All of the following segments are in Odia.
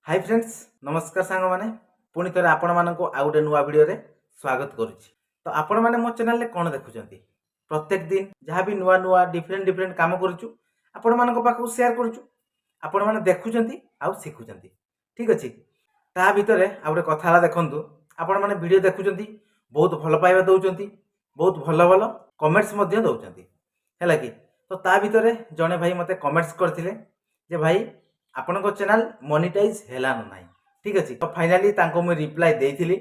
हाय फ्रेंड्स नमस्कार सांग मैंने पुणी थे आपण मानक आउ गोटे नुआ भिडियो स्वागत करुच्ची। तो आपण मैंने मो चैनल रे कौन देखुं प्रत्येक दिन जहाँ भी नुआ नुआ डिफरेंट डिफरेंट काम करुचु आपण मानक पाखु शेयर करुचु आपण मैंने देखुंत आउ शिखुंत ठीक अच्छे। ता भितर आ गोटे कथा देखु आपण मैंने वीडियो देखुंत बहुत भल पाइबा दौरान बहुत भल भल कमेंट्स दौरान है कि तो ता भितर जड़े भाई मते कमेंट्स करथिले जे भाई आपण चैनल मोनिटाइज हैला ना ठीक अच्छे। तो फाइनाली तांको मुझे रिप्लाई देइथिली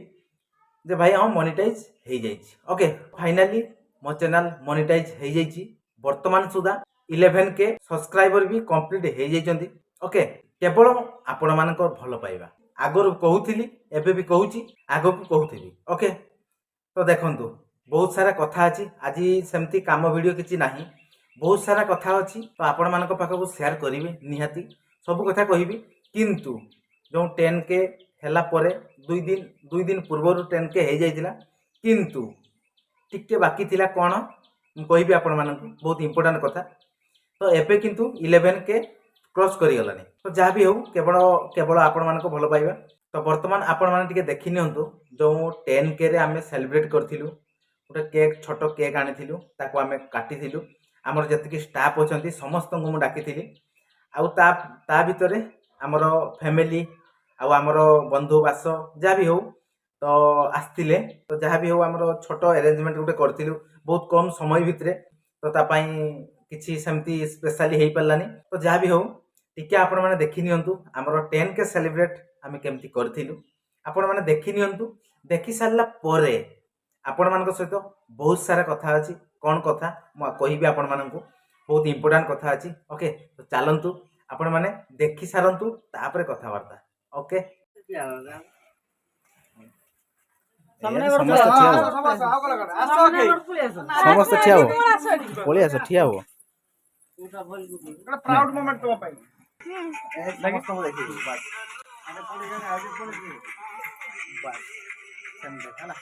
जे भाई हाँ मोनिटाइज हो जाइए। ओके फाइनाली मो चैनल मोनिटाइज हो जाइए वर्तमान सुधा 11K सब्सक्राइबर भी कंप्लीट हो जाइए। ओके केवल आपण मानक भल पाइबा आगरू कहूली एबे भी कहूची आगो को कहूथी। ओके तो देखंतु बहुत सारा कथा अच्छी आज सेमती काम वीडियो किसी ना बहुत सारा कथा अच्छी तो आपण मानक पाखक शेयर करेंगे निहाती सब कथा कहबी किंतु जो 10K हैला परे दुई दिन पूर्व 10K हो जाइतिला किंतु टिके बाकी थिला कौन कहबी आपण मानक बहुत इंपोर्टेंट कथा। तो एबे किंतु 11K क्रॉस करी गलानी तो जहाँ भी हो केवल केवल आपण मानक भल पाइबा। तो वर्तमान आपण माने टिके देखि नियंतु जो 10K रे आमे सेलिब्रेट करथिलु गोटे केक छोट केक आनिथिलु ताको आमे काटिथिलु हमर जतिकि स्टाफ अछंती समस्त को मु डाकिथिलि आउ ता भितरे आमर फैमिली आउ आमर बंधु बास जहाँ भी हो तो आसतिले तो जहाँ भी हो आमर छोट अरेंजमेंट गोटे करथिलु बहुत कम समय भितरे तो तापाई किछि सेमती स्पेशली हेई पारलानी। तो जहाँ भी हो टिके आपण माने देखि नियंतु आमर 10K सेलिब्रेट आमे केमती करथिलु आपण माने देखि नियंतु देखि सारला परे आपण मानक सहित बहुत सारा कथा अछि कौन कथा म कहिबी आपण मानकू बहुत इंपोर्टेंट कथा अछि। ओके तो चलंतु आपण माने देखि सारंतु तापरे कथावार्ता। ओके समस्त ठिया हो पळी आसो ठिया हो प्राउड मोमेंट तो पाई समस्त को देखि बस बस समझ हला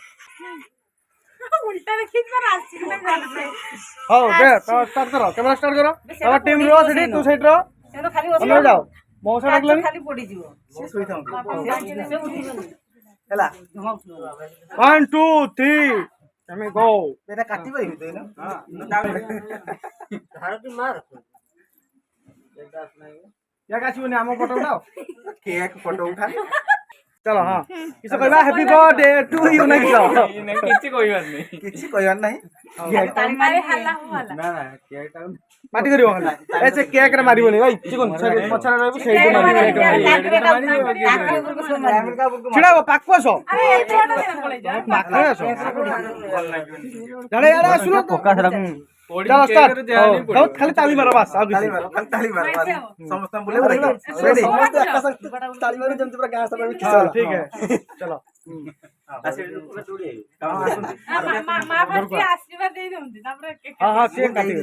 उल्टा देखि पर आसी ना करते हो बे तो स्टार्ट करो कैमरा स्टार्ट करो अब टीम रो सेठी तू सेठ रो सेनो खाली ओने जाओ मौसा डाकलनी खाली पड़ी जीवो से सुई थाउ से उठिबनी हला 1 2 3 हमें गो बेटा काटी बई तो ना हां भारती मार या काछुनी आमो फोटो उठाओ केक फोटो उठा चलो हां किसे कहबा हैप्पी बर्थडे टू यू ना किसी कहबार नहीं ताली मारे हल्ला हो हल्ला ना ना केक पार्टी करियो हला ऐसे केक रे मारिबो नहीं भाई चिकन मछरा रहबो सेही छिड़ा पाको सो अरे एते वाला पळे जा पाको सो जाने यार सुनो फोकस रख चलो स्टार्ट तो खाली ताली मारो बस आ ताली मार समस्त बोले रेडी समस्त एक साथ ताली मारो जंतु पूरा गांव सब खिसा ठीक है चलो आसे पूरा जोड़ी मां भक्ति आशीर्वाद दे दउंदी तापर हां हां केक काटी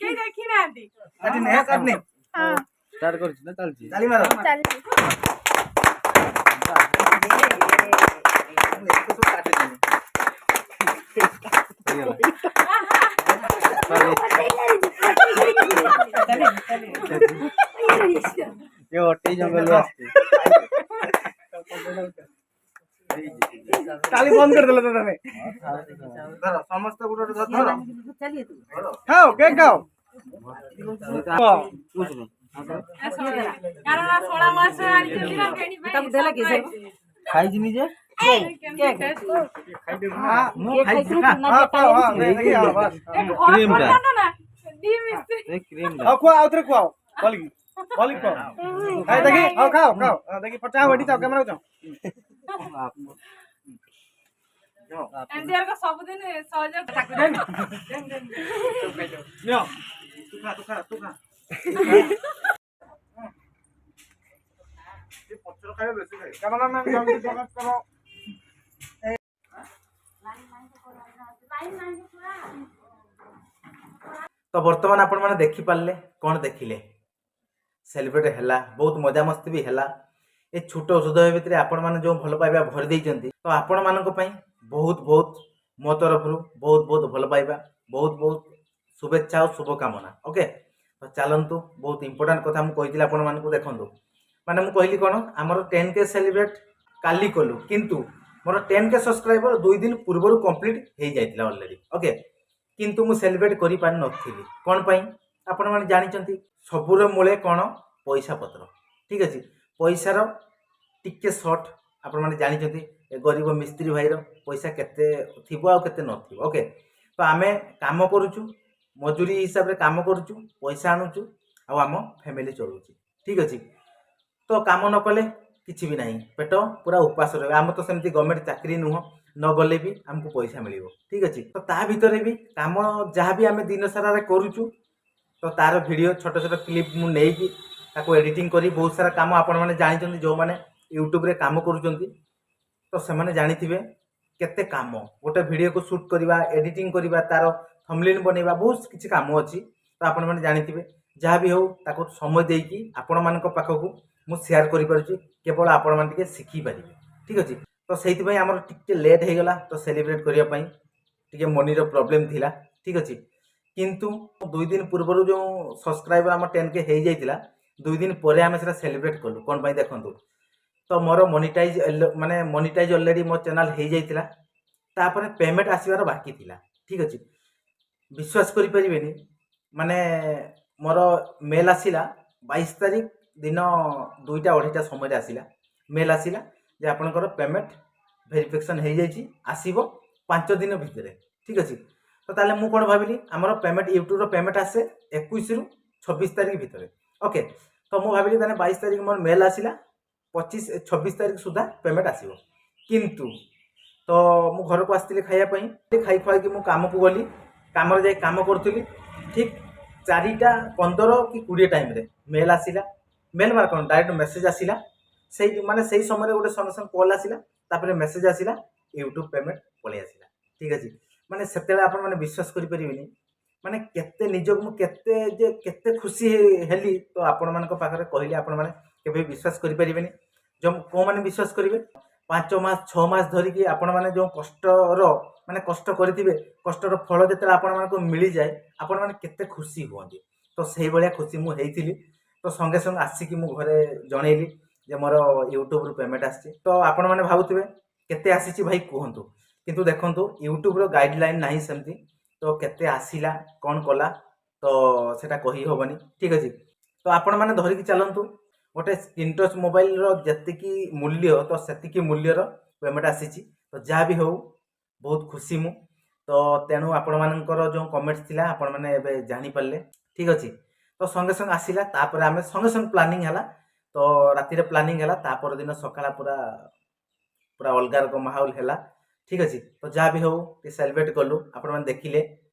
के देखि ना आंटी काटी ने काटने हां स्टार्ट कर ना चलची ताली मारो चल इसको सब काटे ये ओटी जंगल में आस्ते ताली बंद कर देला तने धर समस्त गुडो धर चलिए तू खाओ केक खाओ कारण 16 मास आनी दिला केनी तब देला के सर खाई जिनी जे केक हां मु खाई छी ना हां खाओ हां देखिए हां बस क्रीम टा ना डी मिस्त्री क्रीम आओ खाओ आउतरे खाओ बोली बोली खाओ खाई देखी आओ खाओ खाओ देखी पचा वडी चाओ कैमरा चाओ एनडीआर का सब दिन सहयोग ठाकुर लो तू खा ये पत्थर खाए बेसी खाए कैमरा मैन जल्दी फोकस करो तो वर्तमान आपण माने देखि पारले कोन देखिले सेलिब्रेट हैला बहुत मजा मस्ती भी हैला ए छोटो हृदय भितर आपण माने जो भल पाइबा भर देइचंती तो आपण मानक पई बहुत बहुत मो तरफ बहुत बहुत भल पाइबा बहुत बहुत शुभेच्छा और शुभकामना। ओके तो चलतु बहुत इंपोर्टेंट कथा मुझे आपण मानक देखु ମାନେ ମୁଁ କହିଲି କ'ଣ ଆମର 10K ସେଲିବ୍ରେଟ୍ କାଲି କଲୁ କିନ୍ତୁ ମୋର 10K ସବସ୍କ୍ରାଇବର 2 ଦିନ ପୂର୍ବରୁ କମ୍ପ୍ଲିଟ୍ ହେଇଯାଇଥିଲା ଅଲରେଡ଼ି ଓକେ। କିନ୍ତୁ ମୁଁ ସେଲିବ୍ରେଟ୍ କରିପାରିନଥିଲି କ'ଣ ପାଇଁ ଆପଣମାନେ ଜାଣିଛନ୍ତି ସବୁର ମୂଳେ କ'ଣ ପଇସା ପତ୍ର ଠିକ୍ ଅଛି। ପଇସାର ଟିକେ ସର୍ଟ ଆପଣମାନେ ଜାଣିଛନ୍ତି ଏ ଗରିବ ମିସ୍ତ୍ରୀ ଭାଇର ପଇସା କେତେ ଥିବ ଆଉ କେତେ ନଥିବ ଓକେ। ତ ଆମେ କାମ କରୁଛୁ ମଜୁରୀ ହିସାବରେ କାମ କରୁଛୁ ପଇସା ଆଣୁଛୁ ଆଉ ଆମ ଫ୍ୟାମିଲି ଚଳୁଛି ଠିକ୍ ଅଛି। ତ କାମ ନ କଲେ କିଛି ବି ନାହିଁ ପେଟ ପୁରା ଉପାସ ରହିବ। ଆମର ତ ସେମିତି ଗଭର୍ଣ୍ଣମେଣ୍ଟ ଚାକିରି ନୁହଁ ନ ଗଲେ ବି ଆମକୁ ପଇସା ମିଳିବ ଠିକ୍ ଅଛି। ତ ତା ଭିତରେ ବି କାମ ଯାହା ବି ଆମେ ଦିନ ସାରାରେ କରୁଛୁ ତ ତାର ଭିଡ଼ିଓ ଛୋଟ ଛୋଟ କ୍ଲିପ୍ ମୁଁ ନେଇକି ତାକୁ ଏଡ଼ିଟିଂ କରି ବହୁତ ସାରା କାମ ଆପଣମାନେ ଜାଣିଛନ୍ତି ଯେଉଁମାନେ ୟୁଟ୍ୟୁବରେ କାମ କରୁଛନ୍ତି ତ ସେମାନେ ଜାଣିଥିବେ କେତେ କାମ ଗୋଟେ ଭିଡ଼ିଓକୁ ସୁଟ୍ କରିବା ଏଡ଼ିଟିଂ କରିବା ତାର ଥମ୍ବନେଲ୍ ବନେଇବା ବହୁତ କିଛି କାମ ଅଛି। ତ ଆପଣମାନେ ଜାଣିଥିବେ ଯାହା ବି ହେଉ ତାକୁ ସମୟ ଦେଇକି ଆପଣମାନଙ୍କ ପାଖକୁ ମୁଁ ସେୟାର କରିପାରୁଛି କେବଳ ଆପଣମାନେ ଟିକେ ଶିଖିପାରିବେ ଠିକ୍ ଅଛି। ତ ସେଇଥିପାଇଁ ଆମର ଟିକେ ଲେଟ୍ ହେଇଗଲା ତ ସେଲିବ୍ରେଟ୍ କରିବା ପାଇଁ ଟିକେ ମନିର ପ୍ରୋବ୍ଲେମ୍ ଥିଲା ଠିକ୍ ଅଛି। କିନ୍ତୁ 2 ଦିନ ପୂର୍ବରୁ ଯେଉଁ ସବସ୍କ୍ରାଇବର ଆମର 10K ହେଇଯାଇଥିଲା 2 ଦିନ ପରେ ଆମେ ସେଟା ସେଲିବ୍ରେଟ୍ କଲୁ କ'ଣ ପାଇଁ ଦେଖନ୍ତୁ। ତ ମୋର ମନିଟାଇଜ୍ ମାନେ ମନିଟାଇଜ୍ ଅଲରେଡ଼ି ମୋ ଚ୍ୟାନେଲ୍ ହେଇଯାଇଥିଲା ତାପରେ ପେମେଣ୍ଟ ଆସିବାର ବାକି ଥିଲା ଠିକ୍ ଅଛି। ବିଶ୍ୱାସ କରିପାରିବେନି ମାନେ ମୋର ମେଲ୍ ଆସିଲା 22 ତାରିଖ ଦିନ 2ଟା 2:30 ସମୟରେ ଆସିଲା ମେଲ୍ ଆସିଲା ଯେ ଆପଣଙ୍କର ପେମେଣ୍ଟ ଭେରିଫିକେସନ୍ ହେଇଯାଇଛି ଆସିବ 5 ଦିନ ଭିତରେ ଠିକ୍ ଅଛି। ତ ତାହେଲେ ମୁଁ କ'ଣ ଭାବିଲି ଆମର ପେମେଣ୍ଟ ୟୁଟ୍ୟୁବ୍ର ପେମେଣ୍ଟ ଆସେ 21ରୁ 26 ତାରିଖ ଭିତରେ ଓକେ। ତ ମୁଁ ଭାବିଲି ତାହେଲେ 22 ତାରିଖ ମୋର ମେଲ୍ ଆସିଲା 26 ତାରିଖ ସୁଦ୍ଧା ପେମେଣ୍ଟ ଆସିବ। କିନ୍ତୁ ତ ମୁଁ ଘରକୁ ଆସିଥିଲି ଖାଇବା ପାଇଁ ଖାଇ ଖୁଆଇକି ମୁଁ କାମକୁ ଗଲି କାମରେ ଯାଇ କାମ କରୁଥିଲି ଠିକ୍ 4ଟା 15 କି 20 ଟାଇମ୍ରେ ମେଲ୍ ଆସିଲା। ମେଲ୍ ମାନେ କ'ଣ ଡାଇରେକ୍ଟ ମେସେଜ୍ ଆସିଲା ସେଇ ସମୟରେ ଗୋଟେ ସଙ୍ଗେ ସଙ୍ଗେ କଲ୍ ଆସିଲା ତାପରେ ମେସେଜ୍ ଆସିଲା ୟୁଟ୍ୟୁବ୍ ପେମେଣ୍ଟ ପଳେଇ ଆସିଲା ଠିକ୍ ଅଛି। ମାନେ ସେତେବେଳେ ଆପଣମାନେ ବିଶ୍ୱାସ କରିପାରିବେନି ମାନେ କେତେ ନିଜକୁ ମୁଁ କେତେ ଖୁସି ହେଲି ତ ଆପଣମାନଙ୍କ ପାଖରେ କହିଲେ ଆପଣମାନେ କେବେ ବିଶ୍ୱାସ କରିପାରିବେନି। କେଉଁମାନେ ବିଶ୍ୱାସ କରିବେ 5 ମାସ 6 ମାସ ଧରିକି ଆପଣମାନେ ଯେଉଁ କଷ୍ଟ କରିଥିବେ କଷ୍ଟର ଫଳ ଯେତେବେଳେ ଆପଣମାନଙ୍କୁ ମିଳିଯାଏ ଆପଣମାନେ କେତେ ଖୁସି ହୁଅନ୍ତି। ତ ସେଇଭଳିଆ ଖୁସି ମୁଁ ହେଇଥିଲି। ତ ସଙ୍ଗେ ସଙ୍ଗେ ଆସିକି ମୁଁ ଘରେ ଜଣେଇଲି ଯେ ମୋର ୟୁଟ୍ୟୁବ୍ରୁ ପେମେଣ୍ଟ ଆସିଛି। ତ ଆପଣମାନେ ଭାବୁଥିବେ କେତେ ଆସିଛି ଭାଇ କୁହନ୍ତୁ କିନ୍ତୁ ଦେଖନ୍ତୁ ୟୁଟ୍ୟୁବ୍ର ଗାଇଡ଼ଲାଇନ୍ ନାହିଁ ସେମିତି ତ କେତେ ଆସିଲା କ'ଣ କଲା ତ ସେଟା କହି ହେବନି ଠିକ୍ ଅଛି। ତ ଆପଣମାନେ ଧରିକି ଚାଲନ୍ତୁ ଗୋଟେ ସ୍କ୍ରିନ୍ ଟଚ୍ ମୋବାଇଲର ଯେତିକି ମୂଲ୍ୟ ତ ସେତିକି ମୂଲ୍ୟର ପେମେଣ୍ଟ ଆସିଛି। ତ ଯାହା ବି ହେଉ ବହୁତ ଖୁସି ମୁଁ। ତ ତେଣୁ ଆପଣମାନଙ୍କର ଯେଉଁ କମେଣ୍ଟସ୍ ଥିଲା ଆପଣମାନେ ଏବେ ଜାଣିପାରିଲେ ଠିକ୍ ଅଛି। ତ ସଙ୍ଗେ ସଙ୍ଗେ ଆସିଲା ତାପରେ ଆମେ ସଙ୍ଗେ ସଙ୍ଗେ ପ୍ଲାନିଂ ହେଲା ତ ରାତିରେ ପ୍ଲାନିଂ ହେଲା ତାପର ଦିନ ସକାଳ ପୁରା ଅଲଗା ରକମ ମାହୋଲ ହେଲା ଠିକ୍ ଅଛି। ତ ଯାହା ବି ହେଉ ଟିକେ ସେଲିବ୍ରେଟ୍ କଲୁ ଆପଣମାନେ ଦେଖିଲେ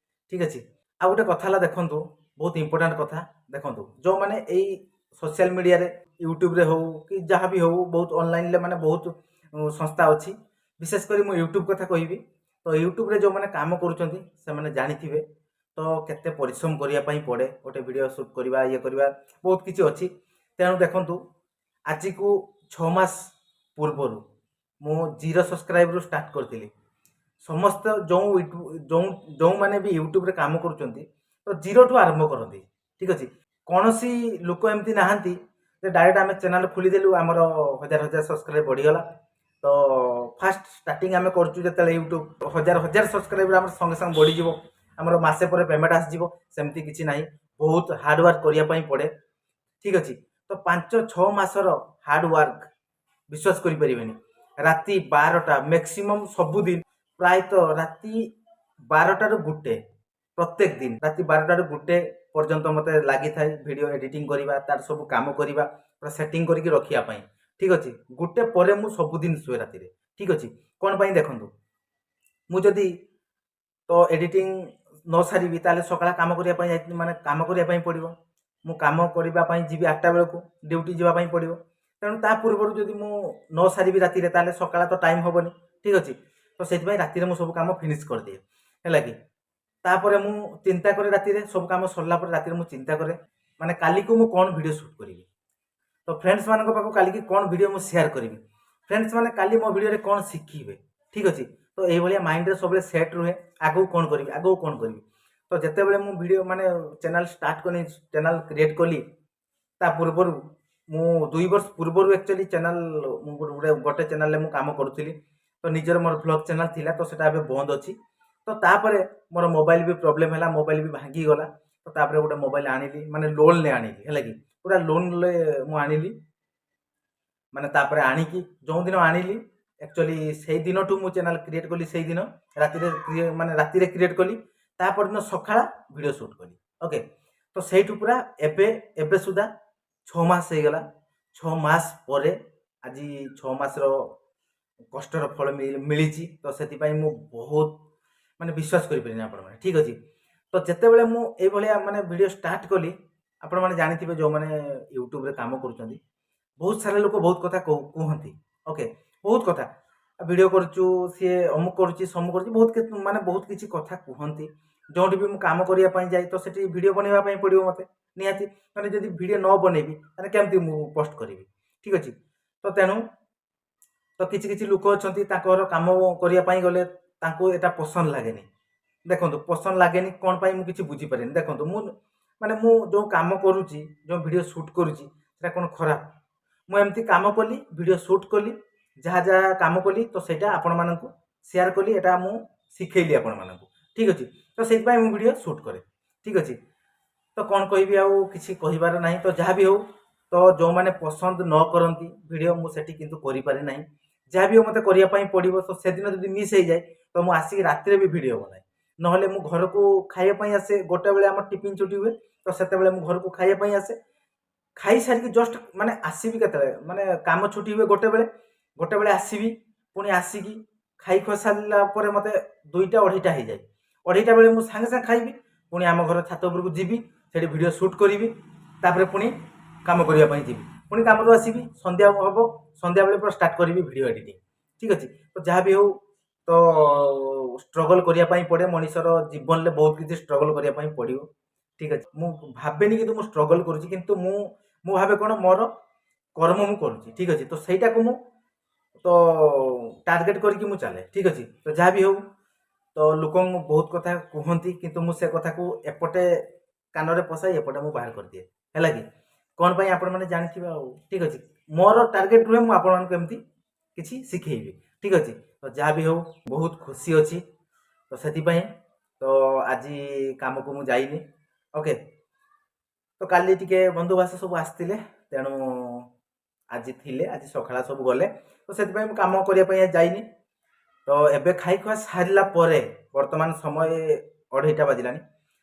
ଠିକ୍ ଅଛି। ଆଉ ଗୋଟେ କଥା ହେଲା ଦେଖନ୍ତୁ ବହୁତ ଇମ୍ପୋର୍ଟାଣ୍ଟ କଥା ଦେଖନ୍ତୁ ଯେଉଁମାନେ ଏଇ ସୋସିଆଲ ମିଡ଼ିଆରେ ୟୁଟ୍ୟୁବରେ ହେଉ କି ଯାହା ବି ହେଉ ବହୁତ ଅନଲାଇନ୍ରେ ମାନେ ବହୁତ ସଂସ୍ଥା ଅଛି ବିଶେଷ କରି ମୁଁ ୟୁଟ୍ୟୁବ୍ କଥା କହିବି। ତ ୟୁଟ୍ୟୁବରେ ଯେଉଁମାନେ କାମ କରୁଛନ୍ତି ସେମାନେ ଜାଣିଥିବେ ତ କେତେ ପରିଶ୍ରମ କରିବା ପାଇଁ ପଡ଼େ ଗୋଟେ ଭିଡ଼ିଓ ସୁଟ୍ କରିବା ଇଏ କରିବା ବହୁତ କିଛି ଅଛି। ତେଣୁ ଦେଖନ୍ତୁ ଆଜିକୁ 6 ମାସ ପୂର୍ବରୁ ମୁଁ 0 ସବସ୍କ୍ରାଇବରୁ ଷ୍ଟାର୍ଟ କରିଥିଲି। ସମସ୍ତ ଯେଉଁମାନେ ବି ୟୁଟ୍ୟୁବରେ କାମ କରୁଛନ୍ତି ତ 0ଠୁ ଆରମ୍ଭ କରନ୍ତି ଠିକ୍ ଅଛି। କୌଣସି ଲୋକ ଏମିତି ନାହାନ୍ତି ଯେ ଡାଇରେକ୍ଟ ଆମେ ଚ୍ୟାନେଲ୍ ଖୋଲିଦେଲୁ ଆମର 1000 ସବସ୍କ୍ରାଇବ୍ ବଢ଼ିଗଲା। ତ ଫାଷ୍ଟ ଷ୍ଟାର୍ଟିଂ ଆମେ କରୁଛୁ ଯେତେବେଳେ ୟୁଟ୍ୟୁବ୍ 1000 ସବସ୍କ୍ରାଇବର୍ ଆମର ସଙ୍ଗେ ସଙ୍ଗେ ବଢ଼ିଯିବ ଆମର ମାସେ ପରେ ପେମେଣ୍ଟ ଆସିଯିବ ସେମିତି କିଛି ନାହିଁ। ବହୁତ ହାର୍ଡ଼ୱାର୍କ କରିବା ପାଇଁ ପଡ଼େ ଠିକ୍ ଅଛି। ତ 5-6 ମାସର ହାର୍ଡ଼ୱାର୍କ ବିଶ୍ୱାସ କରିପାରିବେନି ରାତି 12ଟା ମ୍ୟାକ୍ସିମମ୍ ସବୁଦିନ ପ୍ରାୟତଃ ରାତି 12ଟାରୁ 1 ପ୍ରତ୍ୟେକ ଦିନ ରାତି 12ଟାରୁ 1 ପର୍ଯ୍ୟନ୍ତ ମୋତେ ଲାଗିଥାଏ ଭିଡ଼ିଓ ଏଡ଼ିଟିଂ କରିବା ତାର ସବୁ କାମ କରିବା ପୁରା ସେଟିଂ କରିକି ରଖିବା ପାଇଁ ଠିକ୍ ଅଛି। 1 ପରେ ମୁଁ ସବୁଦିନ ଶୁଏ ରାତିରେ ଠିକ୍ ଅଛି। କ'ଣ ପାଇଁ ଦେଖନ୍ତୁ ମୁଁ ଯଦି ତ ଏଡ଼ିଟିଂ ନ ସାରିବି ତାହେଲେ ସକାଳ କାମ କରିବା ପାଇଁ ମାନେ କାମ କରିବା ପାଇଁ ପଡ଼ିବ। ମୁଁ କାମ କରିବା ପାଇଁ ଯିବି 8ଟା ବେଳକୁ ଡ୍ୟୁଟି ଯିବା ପାଇଁ ପଡ଼ିବ। ତେଣୁ ତା ପୂର୍ବରୁ ଯଦି ମୁଁ ନ ସାରିବି ରାତିରେ ତାହେଲେ ସକାଳ ତ ଟାଇମ୍ ହେବନି ଠିକ୍ ଅଛି। ତ ସେଥିପାଇଁ ରାତିରେ ମୁଁ ସବୁ କାମ ଫିନିଶ୍ କରିଦିଏ ହେଲା କି। ତାପରେ ମୁଁ ଚିନ୍ତା କରେ ରାତିରେ ସବୁ କାମ ସରିଲା ପରେ ରାତିରେ ମୁଁ ଚିନ୍ତା କରେ ମାନେ କାଲିକୁ ମୁଁ କ'ଣ ଭିଡ଼ିଓ ସୁଟ୍ କରିବି। ତ ଫ୍ରେଣ୍ଡସ୍ ମାନଙ୍କ ପାଖକୁ କାଲିକି କ'ଣ ଭିଡ଼ିଓ ମୁଁ ସେୟାର କରିବି ଫ୍ରେଣ୍ଡସ୍ ମାନେ କାଲି ମୋ ଭିଡ଼ିଓରେ କ'ଣ ଶିଖିବେ ଠିକ୍ ଅଛି। ତ ଏଇଭଳିଆ ମାଇଣ୍ଡରେ ସବୁବେଳେ ସେଟ୍ ରୁହେ ଆଗକୁ କ'ଣ କରିବି। ତ ଯେତେବେଳେ ମୁଁ ଭିଡ଼ିଓ ମାନେ ଚ୍ୟାନେଲ୍ ଷ୍ଟାର୍ଟ କଲି ଚ୍ୟାନେଲ୍ କ୍ରିଏଟ୍ କଲି ତା ପୂର୍ବରୁ ମୁଁ 2 ବର୍ଷ ପୂର୍ବରୁ ଆକ୍ଚୁଆଲି ଚ୍ୟାନେଲ୍ ମୁଁ ଗୋଟେ ଚ୍ୟାନେଲ୍ରେ ମୁଁ କାମ କରୁଥିଲି। ତ ନିଜର ମୋର ବ୍ଲଗ୍ ଚ୍ୟାନେଲ୍ ଥିଲା, ତ ସେଟା ଏବେ ବନ୍ଦ ଅଛି। ତ ତାପରେ ମୋର ମୋବାଇଲ୍ ବି ପ୍ରୋବ୍ଲେମ୍ ହେଲା, ମୋବାଇଲ୍ ବି ଭାଙ୍ଗିଗଲା। ତ ତାପରେ ଗୋଟେ ମୋବାଇଲ୍ ଆଣିଲି, ମାନେ ଲୋନ୍‌ରେ ଆଣିଲି, ହେଲା କି ପୁରା ଲୋନ୍‌ରେ ମୁଁ ଆଣିଲି। ମାନେ ତାପରେ ଆଣିକି ଯେଉଁଦିନ ଆଣିଲି ଆକ୍ଚୁଆଲି ସେଇ ଦିନଠୁ ମୁଁ ଚ୍ୟାନେଲ୍ କ୍ରିଏଟ୍ କଲି। ସେଇଦିନ ରାତିରେ କ୍ରିଏଟ୍ କଲି। ତାପରଦିନ ସକାଳ ଭିଡ଼ିଓ ସୁଟ୍ କଲି। ଓକେ, ତ ସେଇଠୁ ପୁରା ଏବେ ସୁଦ୍ଧା 6 ମାସ ହେଇଗଲା। 6 ମାସ ପରେ ଆଜି 6 ମାସର କଷ୍ଟର ଫଳ ମିଳିଛି। ତ ସେଥିପାଇଁ ମୁଁ ବହୁତ ମାନେ ବିଶ୍ୱାସ କରିପାରିନି ଆପଣମାନେ, ଠିକ୍ ଅଛି। ତ ଯେତେବେଳେ ମୁଁ ଏଇଭଳିଆ ମାନେ ଭିଡ଼ିଓ ଷ୍ଟାର୍ଟ କଲି, ଆପଣମାନେ ଜାଣିଥିବେ ଯେଉଁମାନେ ୟୁଟ୍ୟୁବ୍‌ରେ କାମ କରୁଛନ୍ତି, ବହୁତ ସାରା ଲୋକ ବହୁତ କଥା କୁହନ୍ତି। ଓକେ, ବହୁତ କଥା ଭିଡ଼ିଓ କରୁଛୁ, ସିଏ ଅମୁକ କରୁଛି, ସମୁକ କରୁଛି, ବହୁତ କିଛି କଥା କୁହନ୍ତି। ଯେଉଁଠି ବି ମୁଁ କାମ କରିବା ପାଇଁ ଯାଏ, ତ ସେଠି ଭିଡ଼ିଓ ବନେଇବା ପାଇଁ ପଡ଼ିବ ମୋତେ ନିହାତି। ମାନେ ଯଦି ଭିଡ଼ିଓ ନ ବନେଇବି ତାହେଲେ କେମିତି ମୁଁ ପୋଷ୍ଟ କରିବି, ଠିକ୍ ଅଛି। ତ ତେଣୁ କିଛି ଲୋକ ଅଛନ୍ତି, ତାଙ୍କର କାମ କରିବା ପାଇଁ ଗଲେ ତାଙ୍କୁ ଏଇଟା ପସନ୍ଦ ଲାଗେନି। ଦେଖନ୍ତୁ, ପସନ୍ଦ ଲାଗେନି କ'ଣ ପାଇଁ ମୁଁ କିଛି ବୁଝିପାରେନି। ଦେଖନ୍ତୁ, ମୁଁ ଯେଉଁ କାମ କରୁଛି, ଯେଉଁ ଭିଡ଼ିଓ ସୁଟ୍ କରୁଛି, ସେଇଟା କ'ଣ ଖରାପ? ମୁଁ ଏମିତି କାମ କଲି, ଭିଡ଼ିଓ ସୁଟ୍ କଲି, ଯାହା କାମ କଲି, ତ ସେଇଟା ଆପଣମାନଙ୍କୁ ସେୟାର କଲି, ଏଇଟା ମୁଁ ଶିଖେଇଲି ଆପଣମାନଙ୍କୁ, ଠିକ୍ ଅଛି। ତ ସେଇଥିପାଇଁ ମୁଁ ଭିଡ଼ିଓ ସୁଟ୍ କରେ, ଠିକ୍ ଅଛି। ତ କ'ଣ କହିବି, ଆଉ କିଛି କହିବାର ନାହିଁ। ତ ଯାହା ବି ହଉ, ତ ଯେଉଁମାନେ ପସନ୍ଦ ନ କରନ୍ତି ଭିଡ଼ିଓ, ମୁଁ ସେଠି କିନ୍ତୁ କରିପାରେ ନାହିଁ। ଯାହା ବି ହଉ ମୋତେ କରିବା ପାଇଁ ପଡ଼ିବ। ତ ସେଦିନ ଯଦି ମିସ୍ ହେଇଯାଏ, ତ ମୁଁ ଆସିକି ରାତିରେ ବି ଭିଡ଼ିଓ ବନାଏ। ନହେଲେ ମୁଁ ଘରକୁ ଖାଇବା ପାଇଁ ଆସେ, 1ଟା ବେଳେ ଆମର ଟିଫିନ୍ ଛୁଟି ହୁଏ। ତ ସେତେବେଳେ ମୁଁ ଘରକୁ ଖାଇବା ପାଇଁ ଆସେ। ଖାଇସାରିକି ଜଷ୍ଟ ମାନେ ଆସିବି କେତେବେଳେ, ମାନେ କାମ ଛୁଟି ହୁଏ 1ଟା ବେଳେ ଆସିବି। ପୁଣି ଆସିକି ଖାଇ ଖୁଆ ସାରିଲା ପରେ ମୋତେ 2ଟା 2:30 ହେଇଯାଏ। 2:30 ବେଳେ ମୁଁ ସାଙ୍ଗେ ସାଙ୍ଗେ ଖାଇବି, ପୁଣି ଆମ ଘର ଛାତ ଉପରକୁ ଯିବି, ସେଠି ଭିଡ଼ିଓ ସୁଟ୍ କରିବି। ତାପରେ ପୁଣି କାମ କରିବା ପାଇଁ ଯିବି। ପୁଣି କାମରୁ ଆସିବି, ସନ୍ଧ୍ୟା ହେବ, ସନ୍ଧ୍ୟାବେଳେ ପୁରା ଷ୍ଟାର୍ଟ କରିବି ଭିଡ଼ିଓ ଏଡ଼ିଟିଂ, ଠିକ୍ ଅଛି। ତ ଯାହା ବି ହଉ, ତ ଷ୍ଟ୍ରଗଲ୍ କରିବା ପାଇଁ ପଡ଼େ। ମଣିଷର ଜୀବନରେ ବହୁତ କିଛି ଷ୍ଟ୍ରଗଲ୍ କରିବା ପାଇଁ ପଡ଼ିବ, ଠିକ୍ ଅଛି। ମୁଁ ଭାବେନି କିନ୍ତୁ ମୁଁ ଷ୍ଟ୍ରଗଲ୍ କରୁଛି, କିନ୍ତୁ ମୁଁ ଭାବେ କ'ଣ, ମୋର କର୍ମ ମୁଁ କରୁଛି, ଠିକ୍ ଅଛି। ତ ସେଇଟାକୁ ମୁଁ ଟାର୍ଗେଟ୍ କରିକି ମୁଁ ଚାଲେ, ଠିକ୍ ଅଛି। ତ ଯାହା ବି ହଉ, ତ ଲୋକଙ୍କୁ ବହୁତ କଥା କୁହନ୍ତି, କିନ୍ତୁ ମୁଁ ସେ କଥାକୁ ଏପଟେ କାନରେ ପଶାଇ ଏପଟେ ମୁଁ ବାହାର କରିଦିଏ, ହେଲା କି। କ'ଣ ପାଇଁ ଆପଣମାନେ ଜାଣିଥିବେ ଆଉ, ଠିକ୍ ଅଛି। ମୋର ଟାର୍ଗେଟ୍ ରୁହେ ମୁଁ ଆପଣମାନଙ୍କୁ ଏମିତି କିଛି ଶିଖେଇବି, ଠିକ୍ ଅଛି। ତ ଯାହା ବି ହଉ, ବହୁତ ଖୁସି ଅଛି। ତ ସେଥିପାଇଁ ତ ଆଜି କାମକୁ ମୁଁ ଯାଇନି। ଓକେ, ତ କାଲି ଟିକେ ବନ୍ଧୁବାସ ସବୁ ଆସିଥିଲେ, ତେଣୁ ଆଜି ଥିଲେ, ଆଜି ସକାଳ ସବୁ ଗଲେ। ତ ସେଥିପାଇଁ ମୁଁ କାମ କରିବା ପାଇଁ ଯାଇନି। ତ ଏବେ ଖାଇ ଖୁଆ ସାରିଲା ପରେ, ବର୍ତ୍ତମାନ ସମୟ 2:30 ବାଜିଲାଣି।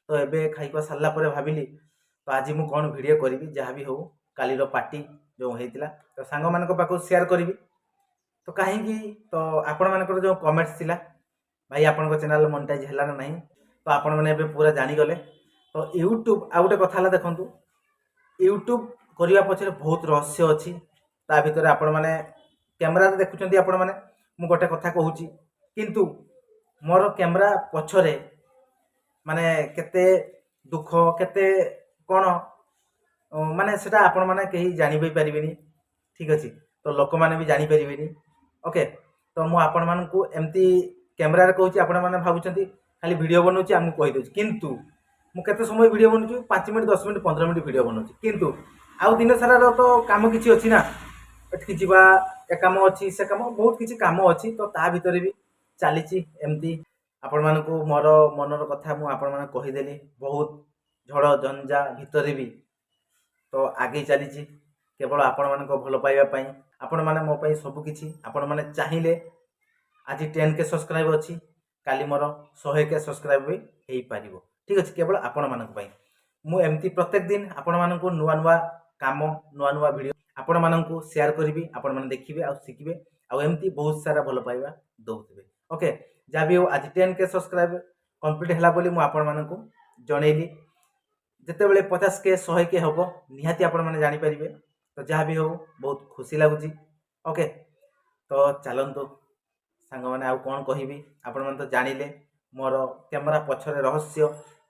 ତ ଏବେ ଖାଇ ଖୁଆ ସାରିଲା ପରେ ଭାବିଲି, ତ ଆଜି ମୁଁ କ'ଣ ଭିଡ଼ିଓ କରିବି। ଯାହା ବି ହଉ, କାଲିର ପାର୍ଟି ଯେଉଁ ହେଇଥିଲା, ତ ସାଙ୍ଗମାନଙ୍କ ପାଖକୁ ସେୟାର କରିବି। ତ କାହିଁକି, ତ ଆପଣମାନଙ୍କର ଯେଉଁ କମେଣ୍ଟସ୍ ଥିଲା, ଭାଇ ଆପଣଙ୍କ ଚ୍ୟାନେଲ୍ ମନିଟାଇଜ୍ ହେଲା ନା ନାହିଁ, ତ ଆପଣମାନେ ଏବେ ପୁରା ଜାଣିଗଲେ। ତ ୟୁଟ୍ୟୁବ୍ ଆଉ ଗୋଟେ କଥା ହେଲା, ଦେଖନ୍ତୁ, ୟୁଟ୍ୟୁବ୍ କରିବା ପଛରେ ବହୁତ ରହସ୍ୟ ଅଛି। ତା ଭିତରେ ଆପଣମାନେ କ୍ୟାମେରାରେ ଦେଖୁଛନ୍ତି, ଆପଣମାନେ ମୁଁ ଗୋଟେ କଥା କହୁଛି, କିନ୍ତୁ ମୋର କ୍ୟାମେରା ପଛରେ ମାନେ କେତେ ଦୁଃଖ, କେତେ କ'ଣ, ମାନେ ସେଟା ଆପଣମାନେ କେହି ଜାଣି ବି ପାରିବେନି, ଠିକ୍ ଅଛି। ତ ଲୋକମାନେ ବି ଜାଣିପାରିବେନି। ଓକେ, ତ ମୁଁ ଆପଣମାନଙ୍କୁ ଏମିତି କ୍ୟାମେରାରେ କହୁଛି, ଆପଣମାନେ ଭାବୁଛନ୍ତି ଖାଲି ଭିଡ଼ିଓ ବନାଉଛି, ଆମକୁ କହିଦେଉଛି, କିନ୍ତୁ ମୁଁ କେତେ ସମୟ ଭିଡ଼ିଓ ବନାଉଛି, 5 ମିନିଟ୍, 10 ମିନିଟ୍, 15 ମିନିଟ୍ ଭିଡ଼ିଓ ବନାଉଛି। କିନ୍ତୁ ଆଉ ଦିନ ସାରାର ତ କାମ କିଛି ଅଛି ନା, ଏଠିକି ଯିବା, ଏ କାମ ଅଛି, ସେ କାମ, ବହୁତ କିଛି କାମ ଅଛି। ତ ତା ଭିତରେ ବି ଚାଲିଛି ଏମିତି। ଆପଣମାନଙ୍କୁ ମୋର ମନର କଥା ମୁଁ ଆପଣମାନଙ୍କୁ କହିଦେଲି। ବହୁତ ଝଡ଼ ଝଞ୍ଜା ଭିତରେ ବି ତ ଆଗେଇ ଚାଲିଛି, କେବଳ ଆପଣମାନଙ୍କ ଭଲ ପାଇବା ପାଇଁ। ଆପଣମାନେ ମୋ ପାଇଁ ସବୁକିଛି। ଆପଣମାନେ ଚାହିଁଲେ ଆଜି 10K ସବସ୍କ୍ରାଇବ୍ ଅଛି, କାଲି ମୋର 100K ସବସ୍କ୍ରାଇବ୍ ବି ହେଇପାରିବ, ଠିକ୍ ଅଛି, କେବଳ ଆପଣମାନଙ୍କ ପାଇଁ। ମୁଁ ଏମିତି ପ୍ରତ୍ୟେକ ଦିନ ଆପଣମାନଙ୍କୁ ନୂଆ ନୂଆ କାମ, ନୂଆ ନୂଆ ଭିଡ଼ିଓ ଆପଣମାନଙ୍କୁ ସେୟାର କରିବି। ଆପଣମାନେ ଦେଖିବେ ଆଉ ଶିଖିବେ, ଆଉ ଏମିତି ବହୁତ ସାରା ଭଲ ପାଇବା ଦେଉଥିବେ। ଓକେ, ଯାହା ବି ହଉ, ଆଜି 10K ସବସ୍କ୍ରାଇବ୍ କମ୍ପ୍ଲିଟ୍ ହେଲା ବୋଲି ମୁଁ ଆପଣମାନଙ୍କୁ ଜଣେଇଲି। ଯେତେବେଳେ 50K 100K ହେବ, ନିହାତି ଆପଣମାନେ ଜାଣିପାରିବେ। ତ ଯାହା ବି ହଉ, ବହୁତ ଖୁସି ଲାଗୁଛି। ଓକେ, ତ ଚାଲନ୍ତୁ ସାଙ୍ଗମାନେ, ଆଉ କ'ଣ କହିବି, ଆପଣମାନେ ତ ଜାଣିଲେ ମୋର କ୍ୟାମେରା ପଛରେ ରହସ୍ୟ,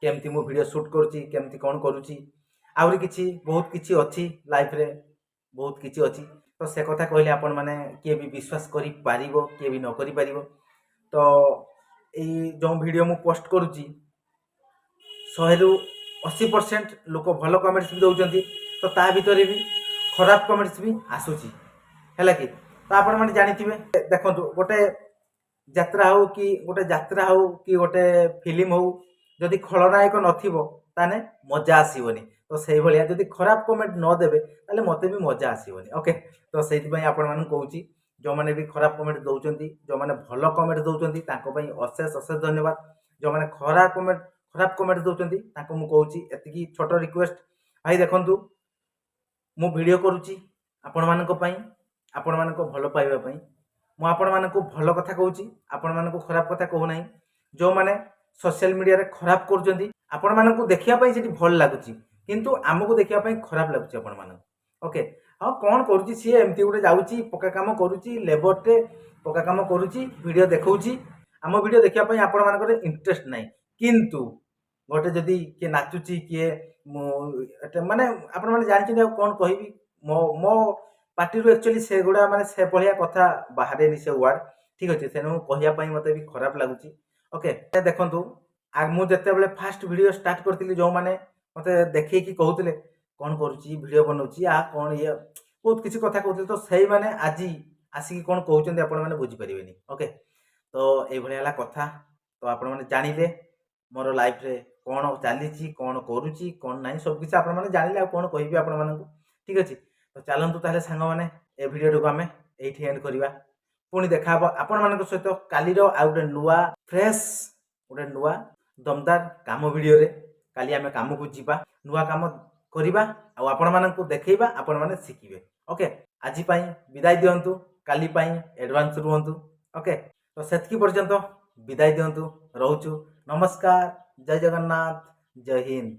କେମିତି ମୁଁ ଭିଡ଼ିଓ ସୁଟ୍ କରୁଛି, କେମିତି କ'ଣ କରୁଛି। ଆହୁରି କିଛି, ବହୁତ କିଛି ଅଛି ଲାଇଫ୍ରେ, ବହୁତ କିଛି ଅଛି। ତ ସେ କଥା କହିଲେ ଆପଣମାନେ କିଏ ବି ବିଶ୍ୱାସ କରିପାରିବ, କିଏ ବି ନ କରିପାରିବ। ତ ଏଇ ଯେଉଁ ଭିଡ଼ିଓ ମୁଁ ପୋଷ୍ଟ କରୁଛି, 100ରୁ 80% ଲୋକ ଭଲ କମେଣ୍ଟସ୍ ବି ଦେଉଛନ୍ତି। ତ ତା ଭିତରେ ବି खराब कमेंट्स भी आसूची है कि तो आपण मैंने जानिथिबे देखो गोटे यात्रा हो कि गोटे फिल्म हो जदि खलनायक नथिबो ताने मजा आसीबनी तो सेही भलिया जदि खराब कमेंट न देबे ताले मते भी मजा आसीबनी ओके तो सेहि पई आपण मानन कहूची जो माने भी खराब कमेंट दउचंती जो माने भलो कमेंट दउचंती ताको पई अशेष अशेष धन्यवाद जो माने खराब कमेंट दउचंती ताको मु कहूची एतिकी छोटो रिक्वेस्ट भाई देखंतु मु वीडियो करूची आपण मानन पई आपण मानन भलो पाइबा पई मु आपण मानन भलो कथा कहूची आपण मानन खराब कथा कहू नाही जो माने सोशल मीडिया रे खराब करूचंती आपण मानन देखिया पई सेठी भल लागुची किंतु आमको देखिया पई खराब लागुची आपण मानन ओके हाँ कौन करुची सी एमती गोटे जाऊँगी पक्का काम करुची लेबरटे पक्का काम करुची वीडियो देखौची आम वीडियो देखिया पई आपण मानकर इंटरेस्ट नाही किंतु गोटे जदि किए नाचुची किए माने आपण माने जानछिन कौन कहबी मो मो पार्टी रो एक्चुअली से गुडा माने से भलिया कथा बाहरे नि से वर्ड ठीक अछि तेनु कहिया पई मते भी खराब लागुची ओके देखंतु आ मु जते बेले फास्ट वीडियो स्टार्ट करथिली जो माने मते देखै कि कहउतले कौन करुची वीडियो बनौची आ कौन ये बहुत किसी कथा कहते तो सही माने आज आसिक कौन कहते आपण मैंने बुझीपारे ओके तो ये कथा तो आपण मैंने जानिले मोर लाइफ रे कौन चली कौन करुची कौन ना सब किसी आपण मैंने जानिले कौन कहबी आपण मानू ठीक अच्छे तो चलतु ताले सांग मैंने ए वीडियो को आम ये एंड करवा पुणी देखा आपण मान सहित कालीर आ गोटे नुआ फ्रेश गोटे नुआ दमदार काम वीडियो रे काली आम काम को जीवा नुआ काम करवा आपण मानक देखा आपण मैंने शिखिबे ओके आज विदाय दिंतु काली एडवांस रुहतु ओके तो सेतकी पर्यंत विदाय दिंतु रोचु नमस्कार जय जगन्नाथ जय हिंद।